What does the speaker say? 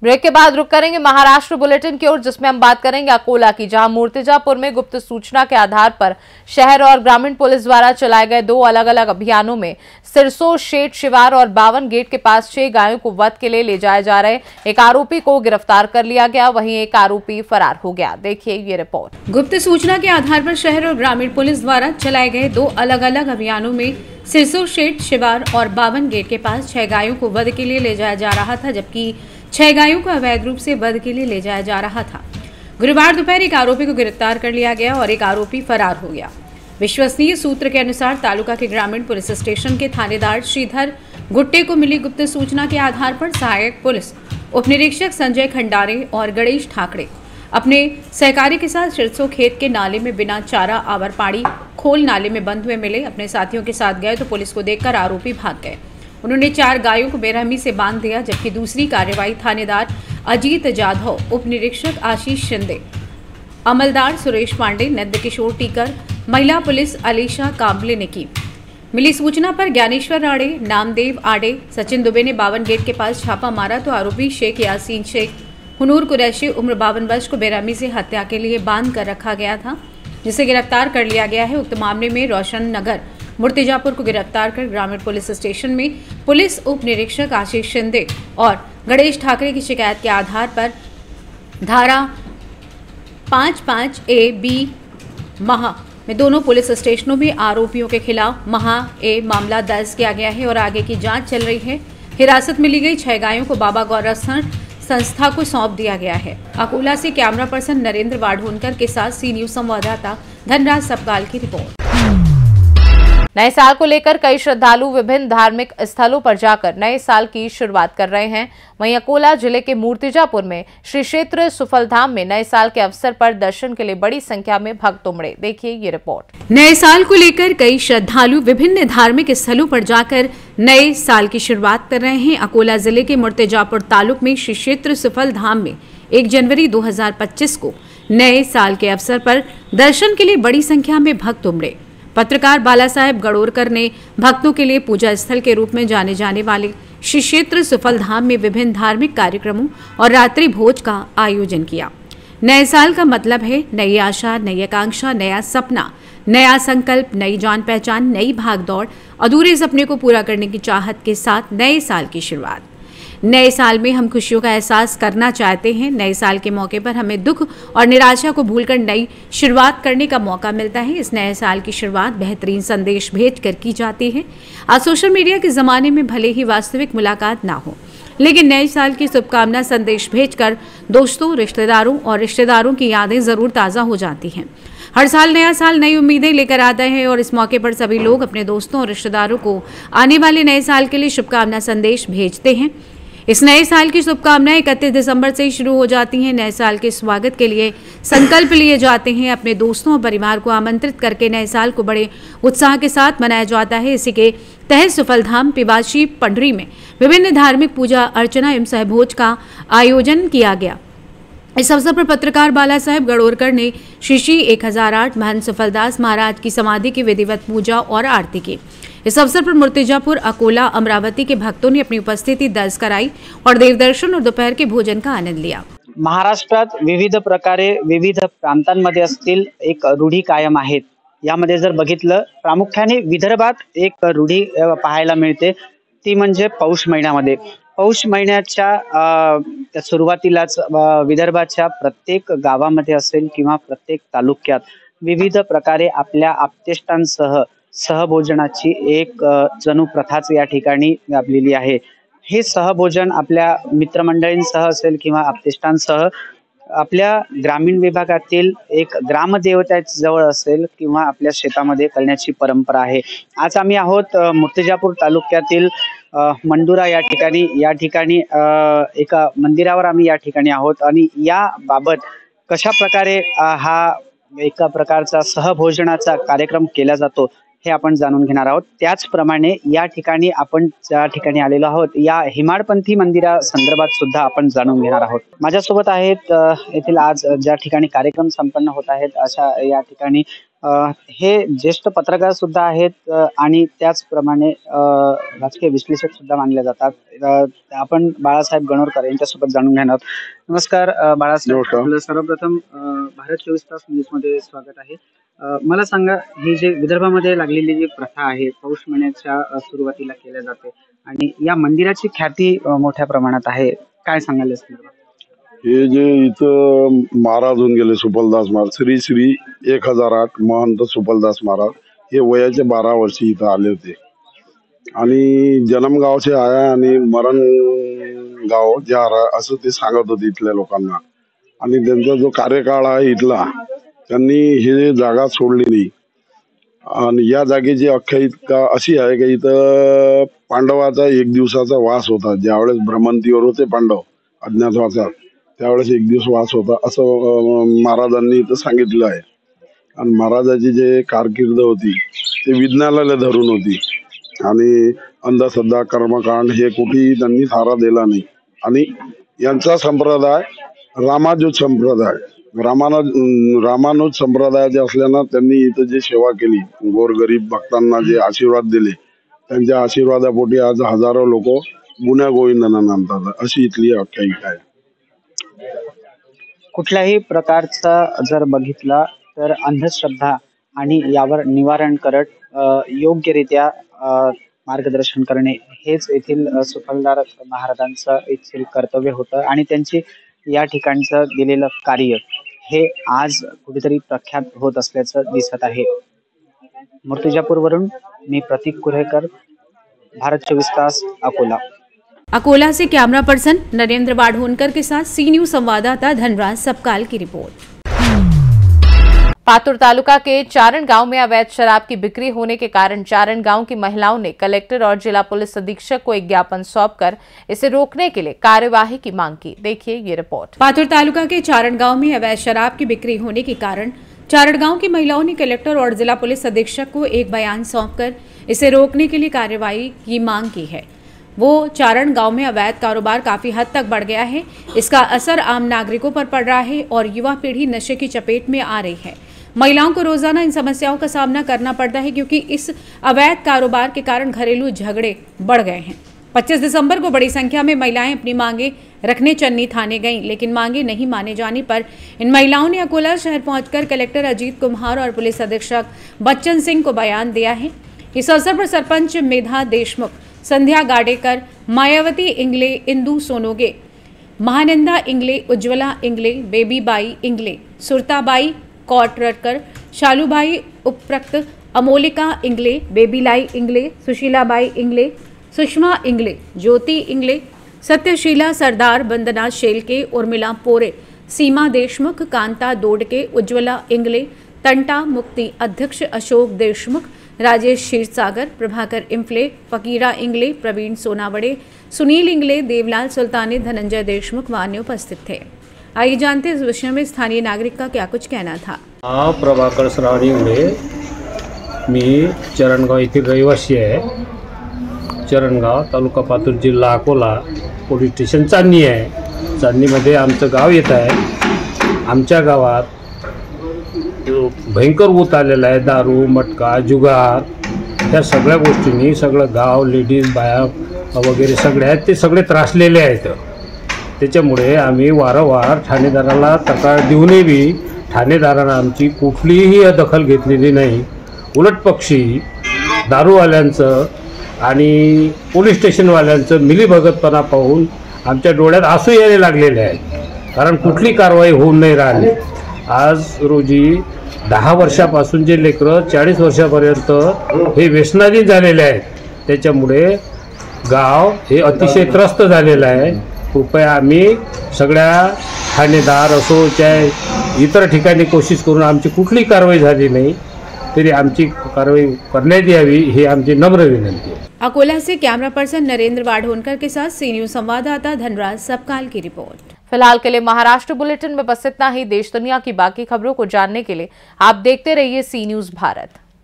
Break के बाद रुक करेंगे महाराष्ट्र बुलेटिन की ओर, जिसमें हम बात करेंगे अकोला की, जहां मूर्तिजापुर में गुप्त सूचना के आधार पर शहर और ग्रामीण पुलिस द्वारा चलाए गए 2 अलग अलग अभियानों में सिरसो शेठ शिवार और 52 गेट के पास 6 गायों को वध के लिए ले जाए जा रहे एक आरोपी को गिरफ्तार कर लिया गया, वहीं एक आरोपी फरार हो गया। देखिए ये रिपोर्ट। गुप्त सूचना के आधार पर शहर और ग्रामीण पुलिस द्वारा चलाए गए 2 अलग अलग अभियानों में सिरसो शेठ शिवार और 52 गेट के पास 6 गायों को वध के लिए ले जाया जा रहा था, जबकि 6 गायों को अवैध रूप से वध के लिए ले जाया जा रहा था। गुरुवार दोपहर एक आरोपी को गिरफ्तार कर लिया गया और एक आरोपी फरार हो गया। विश्वसनीय सूत्र के अनुसार तालुका के ग्रामीण पुलिस स्टेशन के थानेदार श्रीधर गुट्टे को मिली गुप्त सूचना के आधार पर सहायक पुलिस उप निरीक्षक संजय खंडारे और गणेश ठाकरे अपने सहकारी के साथ सिरसो खेत के नाले में बिना चारा आवर खोल नाले में बंद हुए मिले। अपने साथियों के साथ गए तो पुलिस को देखकर आरोपी भाग गए। उन्होंने 4 गायों को बेरहमी से बांध दिया, जबकि दूसरी कार्यवाही थानेदार अजीत जाधव, उप निरीक्षक आशीष शिंदे, अमलदार सुरेश पांडे, नंदकिशोर टीकर, महिला पुलिस अलीशा कांबले ने की। मिली सूचना पर ज्ञानेश्वर आड़े, नामदेव आड़े, सचिन दुबे ने 52 गेट के पास छापा मारा तो आरोपी शेख यासीन शेख हुनूर कुरैशी उम्र 52 वर्ष को बेरहमी से हत्या के लिए बांध कर रखा गया था, जिसे गिरफ्तार कर लिया गया है। उक्त मामले में रोशन नगर मूर्तिजापुर को गिरफ्तार कर ग्रामीण पुलिस स्टेशन में पुलिस उप निरीक्षक आशीष शिंदे और गणेश ठाकरे की शिकायत के आधार पर धारा 55A-B महा में दोनों पुलिस स्टेशनों में आरोपियों के खिलाफ महा-A मामला दर्ज किया गया है और आगे की जांच चल रही है। हिरासत में ली गई 6 गायों को बाबा गौरव संस्था को सौंप दिया गया है। अकोला से कैमरा पर्सन नरेंद्र वाढोनकर के साथ सी न्यूज संवाददाता धनराज सपकाल की रिपोर्ट। नए साल को लेकर कई श्रद्धालु विभिन्न धार्मिक स्थलों पर जाकर नए साल की शुरुआत कर रहे हैं। वहीं अकोला जिले के मूर्तिजापुर में श्री क्षेत्र सुफलधाम में नए साल के अवसर पर दर्शन के लिए बड़ी संख्या में भक्त उमड़े। देखिए ये रिपोर्ट। नए साल को लेकर कई श्रद्धालु विभिन्न धार्मिक स्थलों पर जाकर नए साल की शुरुआत कर रहे हैं। अकोला जिले के मूर्तिजापुर तालुक में श्री क्षेत्र सुफलधाम में 1 जनवरी 2025 को नए साल के अवसर पर दर्शन के लिए बड़ी संख्या में भक्त उमड़े। पत्रकार बाला साहेब गड़ोरकर ने भक्तों के लिए पूजा स्थल के रूप में जाने जाने वाले श्री क्षेत्र सुफलधाम में विभिन्न धार्मिक कार्यक्रमों और रात्रि भोज का आयोजन किया। नए साल का मतलब है नई आशा, नई आकांक्षा, नया सपना, नया संकल्प, नई जान पहचान, नई भागदौड़, अधूरे सपने को पूरा करने की चाहत के साथ नए साल की शुरुआत। नए साल में हम खुशियों का एहसास करना चाहते हैं। नए साल के मौके पर हमें दुख और निराशा को भूलकर नई शुरुआत करने का मौका मिलता है। इस नए साल की शुरुआत बेहतरीन संदेश भेजकर की जाती है। आज सोशल मीडिया के ज़माने में भले ही वास्तविक मुलाकात ना हो, लेकिन नए साल की शुभकामना संदेश भेजकर दोस्तों, रिश्तेदारों और रिश्तेदारों की यादें ज़रूर ताज़ा हो जाती हैं। हर साल नया साल नई उम्मीदें लेकर आता है और इस मौके पर सभी लोग अपने दोस्तों और रिश्तेदारों को आने वाले नए साल के लिए शुभकामना संदेश भेजते हैं। इस नए साल की शुभकामनाएं 31 दिसंबर से ही शुरू हो जाती हैं। नए साल के स्वागत के लिए संकल्प लिए जाते हैं। अपने दोस्तों और परिवार को आमंत्रित करके नए साल को बड़े उत्साह के साथ मनाया जाता है। इसी के तहत सुफलधाम पिवाशी पंडरी में विभिन्न धार्मिक पूजा अर्चना एवं सहभोज का आयोजन किया गया। इस अवसर पर पत्रकार बाला साहेब गड़ोरकर ने श्री 1008 महंत सुफलदास महाराज की समाधि की विधिवत पूजा और आरती की। इस अवसर पर मूर्तिजापुर, अकोला, अमरावती के भक्तों ने अपनी उपस्थिति दर्ज कराई और देवदर्शन और दोपहर के भोजन का आनंद लिया। महाराष्ट्रात विविध प्रकारे विविध प्रांतांमध्ये असतील एक रूढी कायम आहेत। यामध्ये जर बघितलं प्रामुख्याने विदर्भात एक रूढी पाहायला मिळते, ती म्हणजे पौष महिन्यामध्ये। पौष महिन्याच्या सुरुवातीलाच विदर्भाच्या प्रत्येक गावामध्ये असेल किंवा प्रत्येक तालुक्यात विविध प्रकारे आपल्या आप्तेष्टांसह सहभोजनाची एक जणू प्रथाच या ठिकाणी व्यापलेली आहे। हे सहभोजन आपल्या मित्रमंडळींसह असेल किंवा आप्तेष्टांसह आपल्या ग्रामीण विभागातील एक ग्रामदेवतेजवळ असेल किंवा आपल्या शेतामध्ये करण्याची परंपरा आहे। आज आम्ही आहोत मूर्तिजापूर तालुक्यातील मंडुरा या ठिकाणी एका मंदिरावर आम्ही या ठिकाणी आहोत आणि या बाबत कशा प्रकारे हा एका प्रकारचा सहभोजनाचा कार्यक्रम केला जातो हे आपण जाणून घेणार आहोत। त्याचप्रमाणे या ठिकाणी आपण ज्या ठिकाणी आलेलो आहोत या हिमाडपंथी मंदिरा संदर्भात सुद्धा आपण जाणून घेणार आहोत। माझ्यासोबत आहेत येथील आज ज्या ठिकाणी कार्यक्रम संपन्न होत आहेत अशा या ठिकाणी हे ज्येष्ठ पत्रकार सुद्धा आहेत आणि त्याचप्रमाणे राजकीय विश्लेषक सुद्धा मानले जातात. आपण बाळासाहेब गणोरकर यांच्यासोबत जाणून घेणार आहोत. नमस्कार बाळासाहेब, आपलं सर्वप्रथम भारत 24 तास न्यूज मध्ये स्वागत आहे. मला सांगा, ही जी विदर्भामध्ये लागलेली जी प्रथा आहे, पौष महिन्याच्या सुरुवातीला केल्या जाते आणि या मंदिराची ख्याती मोठ्या प्रमाणात आहे, काय सांगाल या संदर्भात? हे जे इथं महाराज होऊन गेले सुपलदास महाराज, श्री श्री 1008 महंत सुपलदास महाराज, हे वयाचे 12 वर्षी इथं आले होते आणि जन्मगावचे आहे आणि मरण गाव जे असं ते सांगत होते इथल्या लोकांना. आणि त्यांचा जो कार्यकाळ आहे इथला, त्यांनी हे जागा सोडली नाही. आणि या जागेची आख्यायिका अशी आहे की इथं पांडवाचा 1 दिवसाचा वास होता. ज्यावेळेस भ्रमंतीवर होते पांडव अज्ञातवासात, त्यावेळेस 1 दिवस वास होता असं महाराजांनी इथं सांगितलं आहे. आणि महाराजाची जे कारकीर्द होती ते विज्ञानाला धरून होती आणि अंधश्रद्धा कर्मकांड हे कुठेही त्यांनी थारा दिला नाही. आणि यांचा संप्रदाय रामानुज संप्रदाय, रामानुज संप्रदायाचे असल्यानं त्यांनी इथं जे सेवा केली, गोरगरीब भक्तांना जे आशीर्वाद दिले, त्यांच्या आशीर्वादापोटी आज हजारो लोक गुण्या गोविंदांना नांदतात, अशी इथली आख्यायिका आहे. कुठल्याही प्रकारचा जर बघितला तर अंधश्रद्धा आणि यावर निवारण करत योग्यरित्या मार्गदर्शन करणे हेच येथील सुफलदार महाराजांचं येथील कर्तव्य होतं आणि त्यांची या ठिकाणचं दिलेलं कार्य हे आज कुठेतरी प्रख्यात होत असल्याचं दिसत आहे. मूर्तिजापूरवरून मी प्रतीक कुरेकर, भारत 24 तास, अकोला. अकोला से कैमरा पर्सन नरेंद्र वाढोनकर के साथ सी न्यूज संवाददाता धनराज सबकाल की रिपोर्ट। पातुर तालुका के चारण गांव में अवैध शराब की बिक्री होने के कारण चारण गांव की महिलाओं ने कलेक्टर और जिला पुलिस अधीक्षक को एक ज्ञापन सौंपकर इसे रोकने के लिए कार्यवाही की मांग की। देखिए ये रिपोर्ट। पातुर तालुका के चारण गांव में अवैध शराब की बिक्री होने के कारण चारण गांव की महिलाओं ने कलेक्टर और जिला पुलिस अधीक्षक को एक बयान सौंपकर इसे रोकने के लिए कार्यवाही की मांग की है। वो चारण गांव में अवैध कारोबार काफी हद तक बढ़ गया है। इसका असर आम नागरिकों पर पड़ रहा है और युवा पीढ़ी नशे की चपेट में आ रही है। महिलाओं को रोजाना इन समस्याओं का सामना करना पड़ता है क्योंकि इस अवैध कारोबार के कारण घरेलू झगड़े बढ़ गए हैं। 25 दिसंबर को बड़ी संख्या में महिलाएं अपनी मांगे रखने चन्नी थाने गईं, लेकिन मांगे नहीं माने जाने पर इन महिलाओं ने अकोला शहर पहुंचकर कलेक्टर अजीत कुमार और पुलिस अधीक्षक बच्चन सिंह को बयान दिया है। इस अवसर पर सरपंच मेधा देशमुख, संध्या गाडेकर, मायावती इंगले, इंदू सोनोगे, महानंदा इंगले, उज्ज्वला इंगले, बेबी बाई इंगले, सुरताबाई कौटरकर, शालूबाई उपरक्त, अमोलिका इंगले, बेबीलाई इंगले, सुशीलाबाई इंगले, सुषमा इंगले, ज्योति इंगले, सत्यशीला सरदार, वंदना शेलके, उर्मिला पोरे, सीमा देशमुख, कांता दोडके, उज्ज्वला इंगले, तंटा मुक्ति अध्यक्ष अशोक देशमुख, राजेश क्षीरसागर, प्रभाकर इंफले, फकीरा इंगले, प्रवीण सोनावड़े, सुनील इंगले, देवलाल सुल्तानी, धनंजय देशमुख व अन्य उपस्थित थे। आइए जानते इस विषय में स्थानीय नागरिक का क्या कुछ कहना था। प्रभाकर श्रावणी इंगले, मी चरणगाव येथील रहिवासी आहे। चरणगाव तालुका पातूर जिल्हा अकोला, पोलीस स्टेशन चांदणी आहे। चांदणीमध्ये आमचं गाव येत आहे। आमच्या गावात भयंकर ऊत आलेला आहे। दारू, मटका, जुगार ह्या सगळ्या गोष्टींनी सगळं गाव, लेडीज, बाया वगैरे सगळे आहेत ते सगळे त्रासलेले आहेत। त्याच्यामुळे आम्ही वारंवार ठाणेदाराला तक्रार देऊनही बी ठाणेदारानं आमची कुठलीही दखल घेतलेली नाही। उलट पक्षी दारूवाल्यांचं आणि पोलीस स्टेशनवाल्यांचं मिलीभगतपणा पाहून आमच्या डोळ्यात आसू यायला लागलेले आहेत, कारण कुठली कारवाई होऊन नाही राहिली। आज रोजी 10 वर्षापासून जे लेकरं 40 वर्षापर्यंत हे व्यसनाधीन झालेले आहेत, त्याच्यामुळे गाव हे अतिशय त्रस्त झालेलं आहे। कृपया आम्ही सगळ्या ठाणेदार असो चाहे इतर ठिकाणी कोशिश करून आमची कुठली कारवाई झाली नाही, तरी आमची कारवाई करण्यात यावी ही आमची नम्र विनंती आहे। अकोला से कैमरा पर्सन नरेंद्र वाढोनकर के साथ सी न्यूज संवाददाता धनराज सबकाल की रिपोर्ट। फिलहाल के लिए महाराष्ट्र बुलेटिन में बस इतना ही। देश दुनिया की बाकी खबरों को जानने के लिए आप देखते रहिए सी न्यूज भारत।